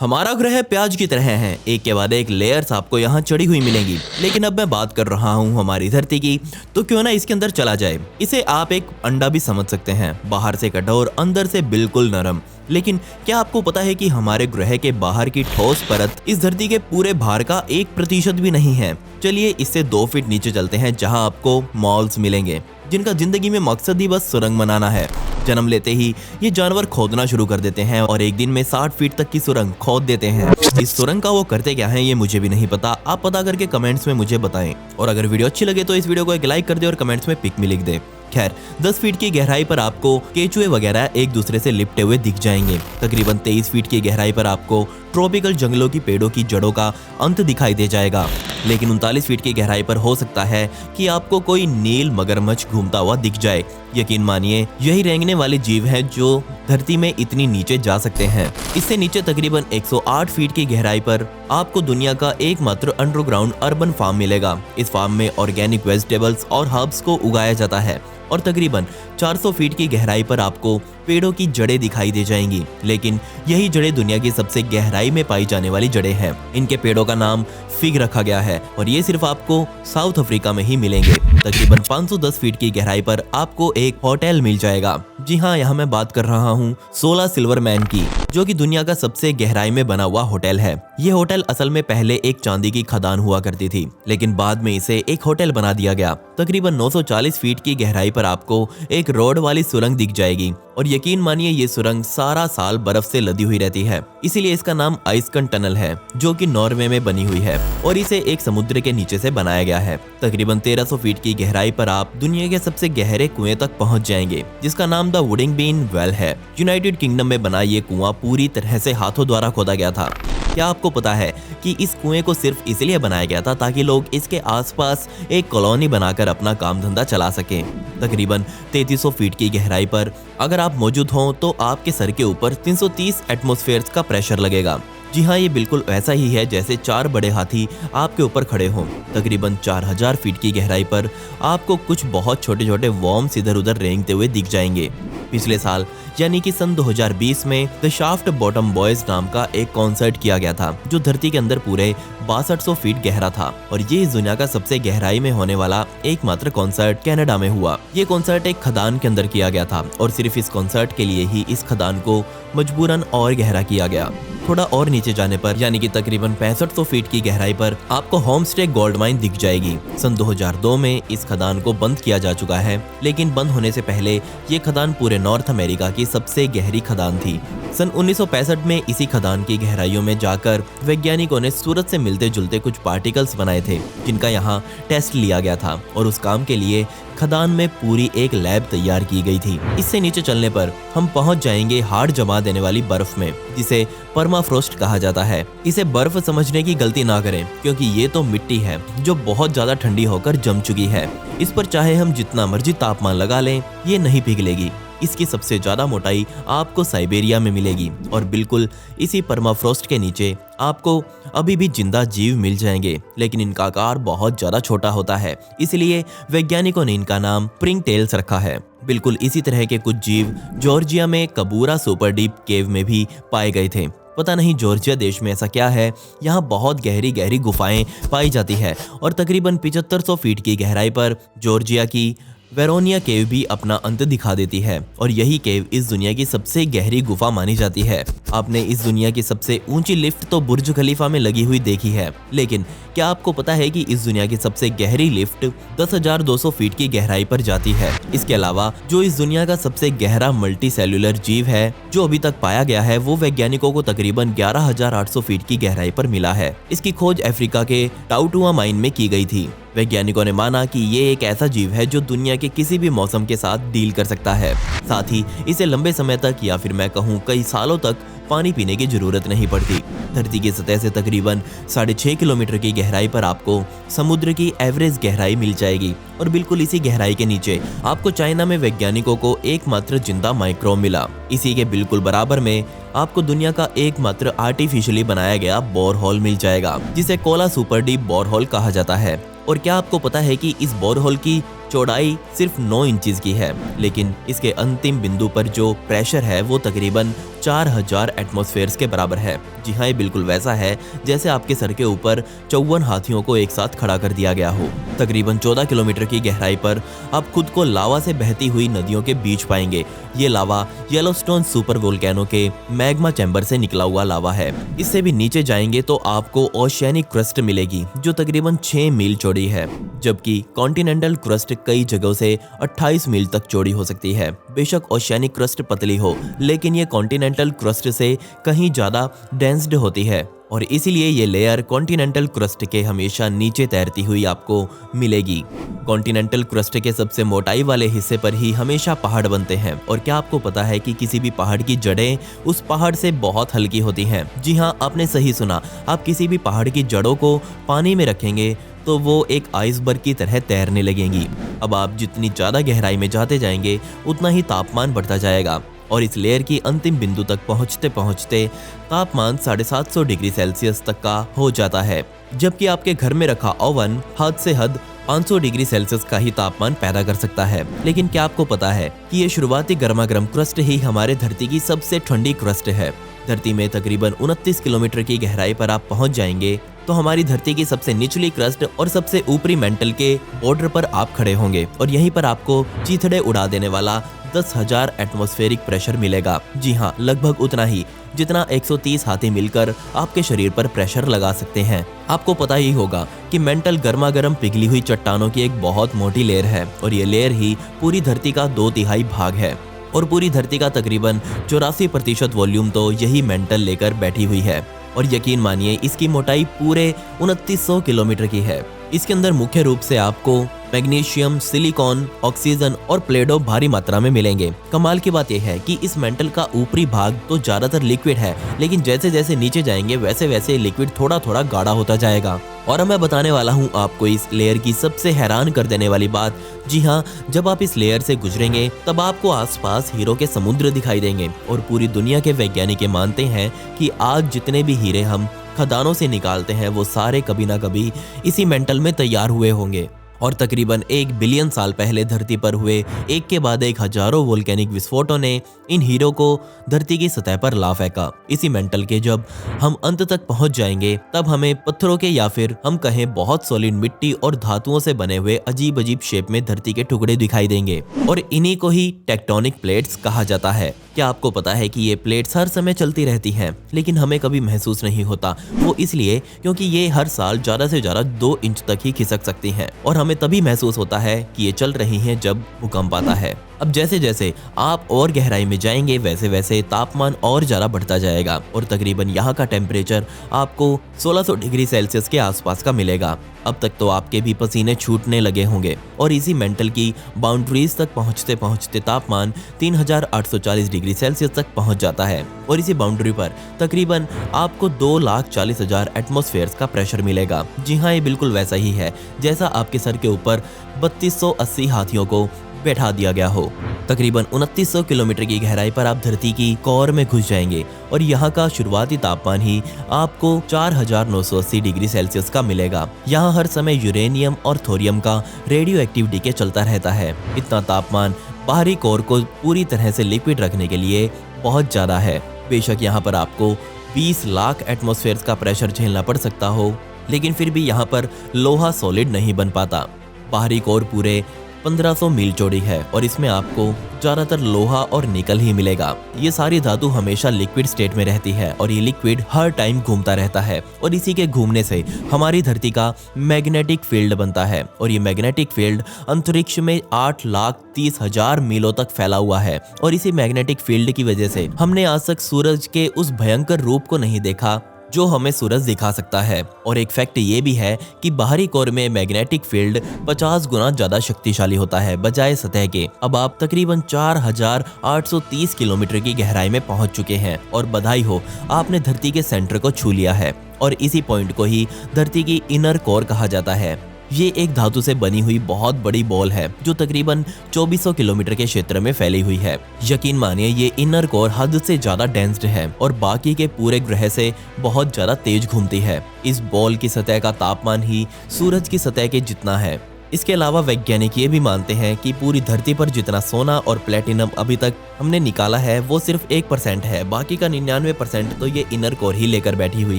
हमारा ग्रह प्याज की तरह है, एक के बाद एक लेयर्स आपको यहाँ चढ़ी हुई मिलेंगी। लेकिन अब मैं बात कर रहा हूँ हमारी धरती की, तो क्यों ना इसके अंदर चला जाए। इसे आप एक अंडा भी समझ सकते हैं, बाहर से कठोर, अंदर से बिल्कुल नरम। लेकिन क्या आपको पता है कि हमारे ग्रह के बाहर की ठोस परत इस धरती के पूरे भार का 1% भी नहीं है। चलिए इससे 2 फीट नीचे चलते हैं, जहां आपको मॉल्स मिलेंगे जिनका जिंदगी में मकसद ही बस सुरंग बनाना है। जन्म लेते ही ये जानवर खोदना शुरू कर देते हैं और एक दिन में 60 फीट तक की सुरंग खोद देते हैं। इस सुरंग का वो करते क्या है ये मुझे भी नहीं पता, आप पता करके कमेंट्स में मुझे बताएं। और अगर वीडियो अच्छी लगे तो इस वीडियो को एक लाइक कर दे और कमेंट्स में पिक में लिख दे। खैर 10 फीट की गहराई पर आपको केचुए वगैरह एक दूसरे से लिपटे हुए दिख जाएंगे। तकरीबन 23 फीट की गहराई पर आपको ट्रॉपिकल जंगलों की पेड़ों की जड़ों का अंत दिखाई दे जाएगा। लेकिन 39 फीट की गहराई पर हो सकता है कि आपको कोई नील मगरमच्छ घूमता हुआ दिख जाए। यकीन मानिए यही रेंगने वाले जीव हैं जो धरती में इतनी नीचे जा सकते हैं। इससे नीचे तकरीबन 108 फीट की गहराई पर आपको दुनिया का एकमात्र अंडरग्राउंड अर्बन फार्म मिलेगा। इस फार्म में ऑर्गेनिक वेजिटेबल्स और हर्ब्स को उगाया जाता है और तकरीबन 400 फीट की गहराई पर आपको पेड़ों की जड़ें दिखाई दे जाएंगी। लेकिन यही जड़ें दुनिया की सबसे गहराई में पाई जाने वाली जड़ें हैं। इनके पेड़ों का नाम फिग रखा गया है और ये सिर्फ आपको साउथ अफ्रीका में ही मिलेंगे। तकरीबन 510 फीट की गहराई पर आपको एक होटल मिल जाएगा। जी हाँ, यहाँ मैं बात कर रहा हूँ 16 सिल्वरमैन की, जो कि दुनिया का सबसे गहराई में बना हुआ होटल है। ये होटल असल में पहले एक चांदी की खदान हुआ करती थी, लेकिन बाद में इसे एक होटल बना दिया गया। तकरीबन 940 फीट की गहराई पर आपको एक रोड वाली सुरंग दिख जाएगी और यकीन मानिए ये सुरंग सारा साल बर्फ से लदी हुई रहती है, इसीलिए इसका नाम आइसकन टनल है, जो कि नॉर्वे में बनी हुई है और इसे एक समुद्र के नीचे से बनाया गया है। तकरीबन 1300 फीट की गहराई पर आप दुनिया के सबसे गहरे कुएं तक पहुंच जाएंगे, जिसका नाम द वुडिंग बीन वेल है। यूनाइटेड किंगडम में बना ये कुआं पूरी तरह से हाथों द्वारा खोदा गया था। क्या आपको पता है कि इस कुएं को सिर्फ इसलिए बनाया गया था ताकि लोग इसके आसपास एक कॉलोनी बनाकर अपना काम धंधा चला सकें। तकरीबन 3300 फीट की गहराई पर अगर आप मौजूद हों तो आपके सर के ऊपर 330 एटमॉस्फेयर का प्रेशर लगेगा। जी हाँ, ये बिल्कुल वैसा ही है जैसे 4 बड़े हाथी आपके ऊपर खड़े हों। तकरीबन 4000 फीट की गहराई पर आपको कुछ बहुत छोटे छोटे वॉर्म्स इधर उधर रेंगते हुए दिख जाएंगे। पिछले साल यानी कि सन 2020 में द शाफ्ट बॉटम बॉयज नाम का एक कॉन्सर्ट किया गया था, जो धरती के अंदर पूरे 6200 फीट गहरा था और ये इस दुनिया का सबसे गहराई में होने वाला एकमात्र कॉन्सर्ट कनाडा में हुआ। ये कॉन्सर्ट एक खदान के अंदर किया गया था और सिर्फ इस कॉन्सर्ट के लिए ही इस खदान को मजबूरन और गहरा किया गया। थोड़ा और नीचे जाने पर यानी कि तकरीबन 6500 फीट की गहराई पर आपको होमस्टे गोल्ड माइन दिख जाएगी। सन 2002 में इस खदान को बंद किया जा चुका है, लेकिन बंद होने से पहले ये खदान पूरे नॉर्थ अमेरिका की सबसे गहरी खदान थी। सन 1965 में इसी खदान की गहराइयों में जाकर वैज्ञानिकों ने सूरज से मिलते जुलते कुछ पार्टिकल्स बनाए थे, जिनका यहाँ टेस्ट लिया गया था और उस काम के लिए खदान में पूरी एक लैब तैयार की गई थी। इससे नीचे चलने पर हम पहुंच जाएंगे हार्ड जमा देने वाली बर्फ में, जिसे परमाफ्रोस्ट कहा जाता है। इसे बर्फ समझने की गलती ना करें, क्योंकि ये तो मिट्टी है जो बहुत ज्यादा ठंडी होकर जम चुकी है। इस पर चाहे हम जितना मर्जी तापमान लगा लें, ये नहीं पिघलेगी। इसकी सबसे ज्यादा मोटाई आपको साइबेरिया में मिलेगी और बिल्कुल इसी परमाफ्रोस्ट के नीचे आपको अभी भी जिंदा जीव मिल जाएंगे, लेकिन इनका आकार बहुत ज्यादा छोटा होता है, इसलिए वैज्ञानिकों ने इनका नाम स्प्रिंग टेल्स रखा है। बिल्कुल इसी तरह के कुछ जीव जॉर्जिया में कबूरा सुपर डीप केव में भी पाए गए थे। पता नहीं जॉर्जिया देश में ऐसा क्या है, यहाँ बहुत गहरी गहरी गुफाएं पाई जाती है और तकरीबन 7500 फीट की गहराई पर जॉर्जिया की वेरोनिया केव भी अपना अंत दिखा देती है और यही केव इस दुनिया की सबसे गहरी गुफा मानी जाती है। आपने इस दुनिया की सबसे ऊंची लिफ्ट तो बुर्ज खलीफा में लगी हुई देखी है, लेकिन क्या आपको पता है कि इस दुनिया की सबसे गहरी लिफ्ट 10,200 फीट की गहराई पर जाती है। इसके अलावा जो इस दुनिया का सबसे गहरा मल्टी सेल्यूलर जीव है जो अभी तक पाया गया है, वो वैज्ञानिकों को तकरीबन 11,800 फीट की गहराई पर मिला है। इसकी खोज अफ्रीका के टाउटुआ माइन में की गई थी। वैज्ञानिकों ने माना कि ये एक ऐसा जीव है जो दुनिया के किसी भी मौसम के साथ डील कर सकता है, साथ ही इसे लंबे समय तक या फिर मैं कहूँ कई सालों तक पानी पीने की जरूरत नहीं पड़ती। धरती की सतह से तकरीबन 6.5 किलोमीटर की गहराई पर आपको समुद्र की एवरेज गहराई मिल जाएगी और बिल्कुल इसी गहराई के नीचे आपको चाइना में वैज्ञानिकों को एकमात्र जिंदा माइक्रोब मिला। इसी के बिल्कुल बराबर में आपको दुनिया का एकमात्र आर्टिफिशियली बनाया गया बोरहोल मिल जाएगा, जिसे कोला सुपर डीप बोरहोल कहा जाता है। और क्या आपको पता है कि इस बोरहोल की चौड़ाई सिर्फ 9 इंचेस की है, लेकिन इसके अंतिम बिंदु पर जो प्रेशर है वो तकरीबन 4000 एटमॉस्फेयर्स के बराबर है। जी हाँ, ये बिल्कुल वैसा है जैसे आपके सर के ऊपर 54 हाथियों को एक साथ खड़ा कर दिया गया हो। तकरीबन 14 किलोमीटर की गहराई पर आप खुद को लावा से बहती हुई नदियों के बीच पाएंगे। ये लावा येलोस्टोन सुपर वोल्केनो के मैग्मा चैम्बर से निकला हुआ लावा है। इससे भी नीचे जाएंगे तो आपको ओशियनिक क्रस्ट मिलेगी जो तकरीबन 6 मील चौड़ी है, जबकि कॉन्टिनेंटल क्रस्ट कई जगहों से 28 मील तक चौड़ी हो सकती है। बेशक ओशियनिक क्रस्ट पतली हो, लेकिन ये कॉन्टिनेंटल क्रस्ट से कहीं ज्यादा डेंस्ड होती है और इसीलिए ये लेयर कॉन्टिनेंटल क्रस्ट के हमेशा नीचे तैरती हुई आपको मिलेगी। कॉन्टिनेंटल क्रस्ट के सबसे मोटाई वाले हिस्से पर ही हमेशा पहाड़ बनते हैं। और क्या आपको पता है कि किसी भी पहाड़ की जड़ें उस पहाड़ से बहुत हल्की होती हैं? जी हाँ, आपने सही सुना। आप किसी भी पहाड़ की जड़ों को पानी में रखेंगे तो वो एक आइसबर्ग की तरह तैरने लगेंगी। अब आप जितनी ज़्यादा गहराई में जाते जाएंगे उतना ही तापमान बढ़ता जाएगा और इस लेयर की अंतिम बिंदु तक पहुंचते पहुंचते तापमान 750 डिग्री सेल्सियस तक का हो जाता है, जबकि आपके घर में रखा ओवन हद से हद 500 डिग्री सेल्सियस का ही तापमान पैदा कर सकता है। लेकिन क्या आपको पता है कि ये शुरुआती गर्मागर्म क्रस्ट ही हमारे धरती की सबसे ठंडी क्रस्ट है। धरती में तकरीबन 29 किलोमीटर की गहराई पर आप पहुंच जाएंगे तो हमारी धरती की सबसे निचली क्रस्ट और सबसे ऊपरी मेंटल के बॉर्डर पर आप खड़े होंगे और यहीं पर आपको चीथड़े उड़ा देने वाला 10,000 एटमॉस्फेरिक प्रेशर मिलेगा। जी हाँ, लगभग उतना ही जितना 130 हाथी मिलकर आपके शरीर पर प्रेशर लगा सकते हैं। आपको पता ही होगा कि मेंटल गर्मा गर्म पिघली हुई चट्टानों की एक बहुत मोटी लेयर है और ये लेयर ही पूरी धरती का 2/3 भाग है और पूरी धरती का तकरीबन 84% वॉल्यूम तो यही मेंटल लेकर बैठी हुई है। और यकीन मानिए इसकी मोटाई पूरे 2900 किलोमीटर की है। इसके अंदर मुख्य रूप से आपको मैग्नीशियम, सिलिकॉन, ऑक्सीजन और प्लेडो भारी मात्रा में मिलेंगे। कमाल की बात यह है कि इस मेंटल का ऊपरी भाग तो ज्यादातर लिक्विड है, लेकिन जैसे जैसे नीचे जाएंगे वैसे वैसे लिक्विड थोड़ा थोड़ा गाढ़ा होता जाएगा। और अब मैं बताने वाला हूँ आपको इस लेयर की सबसे हैरान कर देने वाली बात। जी हाँ, जब आप इस लेयर से गुजरेंगे तब आपको आसपास हीरो के समुद्र दिखाई देंगे और पूरी दुनिया के वैज्ञानिक मानते हैं कि आज जितने भी हीरे हम खदानों से निकालते हैं वो सारे कभी ना कभी इसी मेंटल में तैयार हुए होंगे। और तकरीबन 1 बिलियन साल पहले धरती पर हुए एक के बाद एक हजारों वोल्केनिक विस्फोटों ने इन हीरो को धरती की सतह पर ला फेंका। इसी मेंटल के जब हम अंत तक पहुंच जाएंगे तब हमें पत्थरों के या फिर हम कहें बहुत सॉलिड मिट्टी और धातुओं से बने हुए अजीब अजीब शेप में धरती के टुकड़े दिखाई देंगे और इन्हीं को ही टेक्टोनिक प्लेट्स कहा जाता है। क्या आपको पता है कि ये प्लेट्स हर समय चलती रहती हैं, लेकिन हमें कभी महसूस नहीं होता? वो इसलिए क्योंकि ये हर साल ज्यादा से ज्यादा 2 इंच तक ही खिसक सकती हैं और हमें तभी महसूस होता है कि ये चल रही हैं जब भूकंप आता है। अब जैसे जैसे आप और गहराई में जाएंगे वैसे वैसे तापमान और ज्यादा बढ़ता जाएगा और तकरीबन यहाँ का टेम्परेचर आपको 1600 डिग्री सेल्सियस के आसपास का मिलेगा। अब तक तो आपके भी पसीने छूटने लगे होंगे और इसी मेंटल की बाउंड्रीज तक पहुँचते पहुँचते तापमान 3840 डिग्री सेल्सियस तक पहुँच जाता है और इसी बाउंड्री पर तकरीबन आपको 2,40,000 एटमॉस्फेयर का प्रेशर मिलेगा। जी हाँ, ये बिल्कुल वैसा ही है जैसा आपके सर के ऊपर 3280 हाथियों को बैठा दिया गया हो। तकरीबन 2900 किलोमीटर की गहराई पर आप धरती की कोर में घुस जाएंगे और यहाँ का शुरुआती तापमान ही आपको 4980 डिग्री सेल्सियस का मिलेगा। यहाँ हर समय यूरेनियम और थोरियम का रेडियो एक्टिव डीके चलता रहता है। इतना तापमान बाहरी कोर को पूरी तरह से लिक्विड रखने के लिए बहुत ज्यादा है। बेशक यहाँ पर आपको 20 लाख एटमॉस्फेयर का प्रेशर झेलना पड़ सकता हो, लेकिन फिर भी यहाँ पर लोहा सॉलिड नहीं बन पाता। बाहरी कोर पूरे 1500 मील चौड़ी है और इसमें आपको ज्यादातर लोहा और निकल ही मिलेगा। ये सारी धातु हमेशा लिक्विड स्टेट में रहती है और ये लिक्विड हर टाइम घूमता रहता है और इसी के घूमने से हमारी धरती का मैग्नेटिक फील्ड बनता है और ये मैग्नेटिक फील्ड अंतरिक्ष में 8,30,000 मीलों तक फैला हुआ है। और इसी मैग्नेटिक फील्ड की वजह से हमने आज तक सूरज के उस भयंकर रूप को नहीं देखा जो हमें सूरज दिखा सकता है। और एक फैक्ट ये भी है कि बाहरी कोर में मैग्नेटिक फील्ड 50 गुना ज्यादा शक्तिशाली होता है बजाय सतह के। अब आप तकरीबन 4830 किलोमीटर की गहराई में पहुंच चुके हैं और बधाई हो, आपने धरती के सेंटर को छू लिया है और इसी पॉइंट को ही धरती की इनर कोर कहा जाता है। ये एक धातु से बनी हुई बहुत बड़ी बॉल है जो तकरीबन 2400 किलोमीटर के क्षेत्र में फैली हुई है। यकीन मानिए ये इनर कोर हद से ज्यादा डेंस्ड है और बाकी के पूरे ग्रह से बहुत ज्यादा तेज घूमती है। इस बॉल की सतह का तापमान ही सूरज की सतह के जितना है इसके अलावा वैज्ञानिक ये भी मानते हैं कि पूरी धरती पर जितना सोना और प्लेटिनम अभी तक हमने निकाला है वो सिर्फ 1% है, बाकी का 99% तो ये इनर कोर ही लेकर बैठी हुई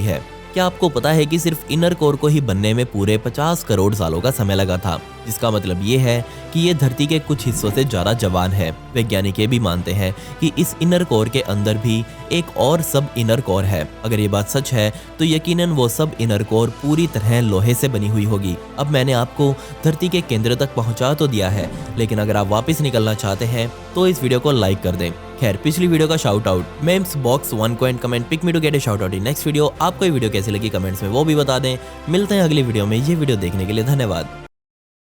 है। क्या आपको पता है कि सिर्फ इनर कोर को ही बनने में पूरे 50 करोड़ सालों का समय लगा था, जिसका मतलब ये है कि ये धरती के कुछ हिस्सों से ज्यादा जवान है। वैज्ञानिक ये भी मानते हैं कि इस इनर कोर के अंदर भी एक और सब इनर कोर है। अगर ये बात सच है तो यकीनन वो सब इनर कोर पूरी तरह लोहे से बनी हुई होगी। अब मैंने आपको धरती के केंद्र तक पहुंचा तो दिया है, लेकिन अगर आप वापस निकलना चाहते हैं तो इस वीडियो को लाइक कर दें। खैर, पिछली वीडियो का शाउट आउट मेम्स बॉक्स 1 को and comment pick me to get a shout out in next video. आपको ये वीडियो कैसी लगी कमेंट्स में वो भी बता दें। मिलते हैं अगली वीडियो में। ये वीडियो देखने के लिए धन्यवाद।